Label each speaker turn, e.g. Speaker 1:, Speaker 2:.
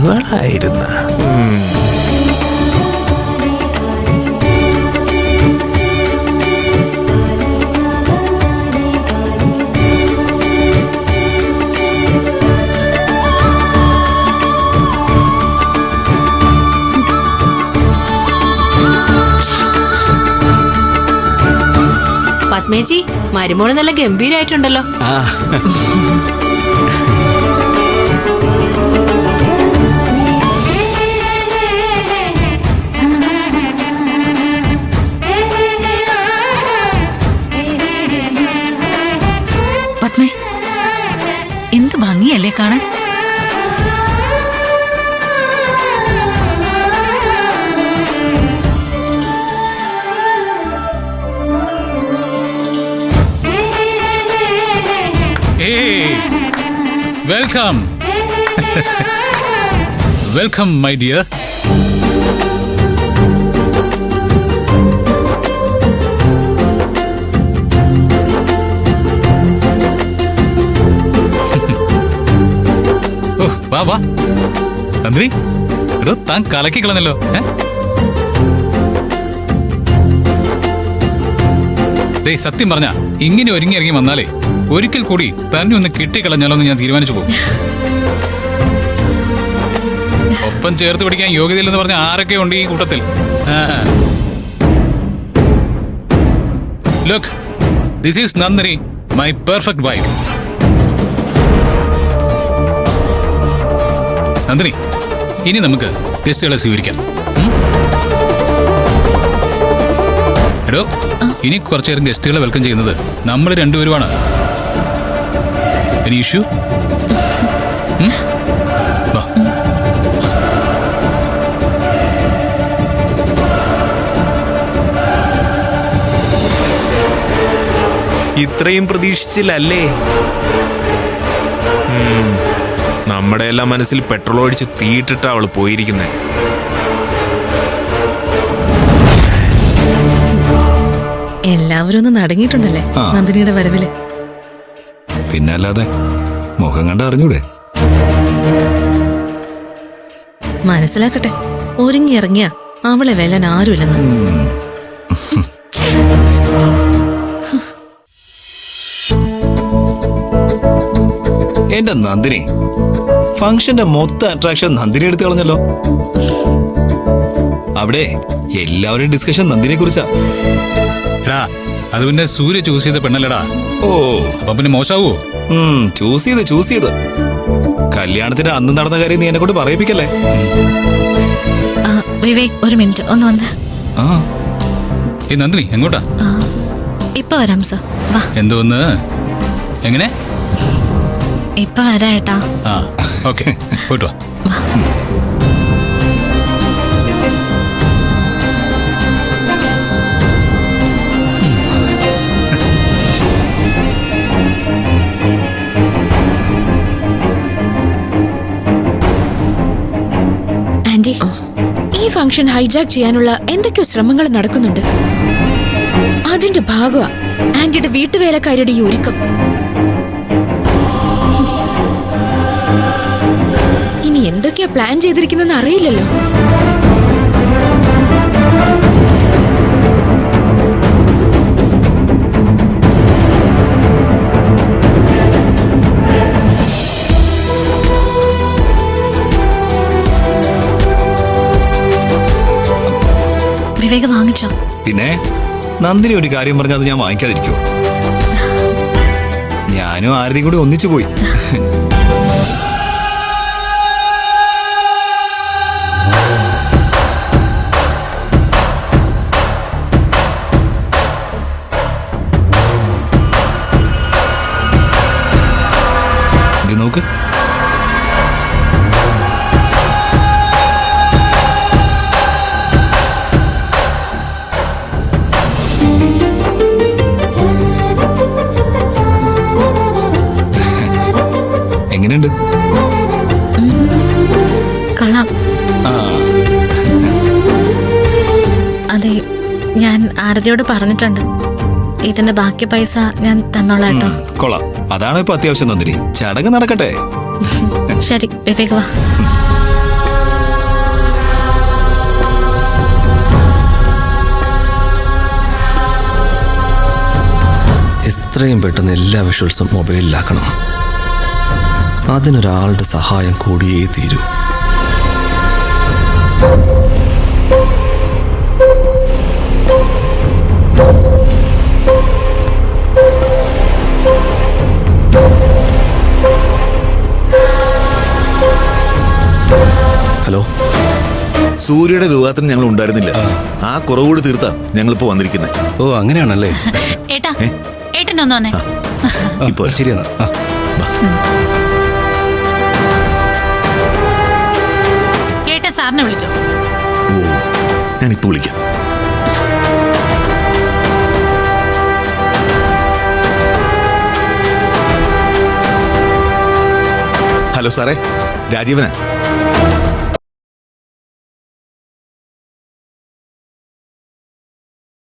Speaker 1: ഇവളായിരുന്ന.
Speaker 2: പത്മേച്ചി, മരുമോള് നല്ല ഗംഭീരായിട്ടുണ്ടല്ലോ.
Speaker 3: പത്മേ, എന്ത് ഭംഗിയല്ലേ കാണാൻ.
Speaker 4: Welcome. Welcome, my dear. Oh, വാ വാ നന്ദിനി, എടോ താൻ കലക്കി കളഞ്ഞല്ലോ. സത്യം പറഞ്ഞ ഇങ്ങനെ ഒരുങ്ങി ഇറങ്ങി വന്നാലേ ഒരിക്കൽ കൂടി തന്നെ ഒന്ന് കിട്ടിക്കളഞ്ഞാലോ എന്ന് ഞാൻ തീരുമാനിച്ചു പോകും. ഒപ്പം ചേർത്ത് പിടിക്കാൻ യോഗ്യതയില്ലെന്ന് പറഞ്ഞ ആരൊക്കെ ഉണ്ട് ഈ കൂട്ടത്തിൽ? Look, this is Nandini, my perfect wife. Nandini, ഇനി നമുക്ക് ഗസ്റ്റുകളെ സ്വീകരിക്കാം. എടോ, ഇനി കുറച്ചു നേരം ഗസ്റ്റുകളെ വെൽക്കം ചെയ്യുന്നത് നമ്മൾ രണ്ടുപേരുമാണ്. Any issue? വാ.
Speaker 1: ഇത്രയും പ്രതീക്ഷിച്ചില്ലല്ലേ? നമ്മുടെ എല്ലാം മനസ്സിൽ പെട്രോൾ ഒഴിച്ച് തീയിട്ടിട്ടാ അവള് പോയിരിക്കുന്നത്.
Speaker 5: എല്ലാവരും ഒന്ന് നടങ്ങിയിട്ടുണ്ടല്ലേ നന്ദിനിയുടെ വരവില്?
Speaker 6: പിന്നെ അല്ലാതെ മുഖം കണ്ട് അറിഞ്ഞൂടെ?
Speaker 5: മനസ്സിലാക്കട്ടെ, ഒരുങ്ങി ഇറങ്ങിയ അവളെ വെല്ലാൻ ആരുമില്ലെന്ന്.
Speaker 6: എന്റെ നന്ദിനി, ഫംഗ്ഷന്റെ മൊത്തം അട്രാക്ഷൻ നന്ദിനി എടുത്തു കളഞ്ഞല്ലോ. അവിടെ എല്ലാവരും ഡിസ്കഷൻ നന്ദിനെ കുറിച്ചാ.
Speaker 4: അത് പിന്നെ സൂര്യ ചൂസ് ചെയ്ത പെണ്ണല്ലടാ.
Speaker 6: ഓ,
Speaker 4: അപ്പൊ പിന്നെ മോശാവോ?
Speaker 6: ചൂസ് ചെയ്ത് കല്യാണത്തിന് അന്ന് നടന്ന കാര്യം നീ എന്നെ കൊണ്ട് പറയിപ്പിക്കല്ലേ.
Speaker 3: വിവേക്, ഒരു മിനിറ്റ് ഒന്ന് വന്നേ.
Speaker 4: നന്ദിനി എങ്ങോട്ടാ?
Speaker 3: ഇപ്പൊ വരാം സർ, വാ.
Speaker 4: എന്തോന്ന്? എങ്ങനെ?
Speaker 3: ഇപ്പൊ വരാ ഏട്ടാ.
Speaker 4: ഓക്കെ, പോയിട്ട് വാ.
Speaker 7: ആന്റി, ഈ ഫംഗ്ഷൻ ഹൈജാക്ക് ചെയ്യാനുള്ള എന്തൊക്കെയോ ശ്രമങ്ങൾ നടക്കുന്നുണ്ട്. അതിന്റെ ഭാഗമാ ആന്റിയുടെ വീട്ടുവേലക്കാരുടെ ഈ ഒരുക്കം. ഇനി എന്തൊക്കെയാ പ്ലാൻ ചെയ്തിരിക്കുന്നെന്ന് അറിയില്ലല്ലോ.
Speaker 3: വിവേക് വാങ്ങിച്ചോ?
Speaker 6: പിന്നെ നന്ദിനി ഒരു കാര്യം പറഞ്ഞാൽ അത് ഞാൻ വാങ്ങിക്കാതിരിക്കോ? ഞാനും ആരതിയും കൂടി ഒന്നിച്ചു പോയി. ഇത് നോക്ക്. എങ്ങനെയുണ്ട്?
Speaker 3: കൊള്ളാം. അതെ, ഞാൻ ആരതിയോട് പറഞ്ഞിട്ടുണ്ട്. ഇതിന്റെ ബാക്കി പൈസ ഞാൻ തന്നോളാം കേട്ടോ.
Speaker 6: കൊള്ളാം, അതാണ് ഇപ്പൊ അത്യാവശ്യം നന്ദിനി. ചടങ്ങ് നടക്കട്ടെ.
Speaker 3: ശരി വിവേക്, വാ.
Speaker 8: എത്രയും പെട്ടെന്ന് എല്ലാ വിഷ്വൽസും മൊബൈലിലാക്കണം. അതിനൊരാളുടെ സഹായം കൂടിയേ തീരൂ. ഹലോ,
Speaker 6: സൂര്യയുടെ വിവാഹത്തിന് ഞങ്ങൾ ഉണ്ടായിരുന്നില്ല. ആ കുറവുകൂടി തീർത്താ ഞങ്ങളിപ്പോ വന്നിരിക്കുന്നത്.
Speaker 8: ഓ അങ്ങനെയാണല്ലേ.
Speaker 2: ഏട്ടാ ഏട്ടനൊന്നു വന്നേ.
Speaker 6: ഇപ്പൊ
Speaker 8: ശരിയെന്നാ.
Speaker 2: ഏട്ടൻ സാറിനെ വിളിച്ചോ?
Speaker 6: ഓ, ഞാനിപ്പോ വിളിക്കാം. ഹലോ സാറേ, രാജീവനാ.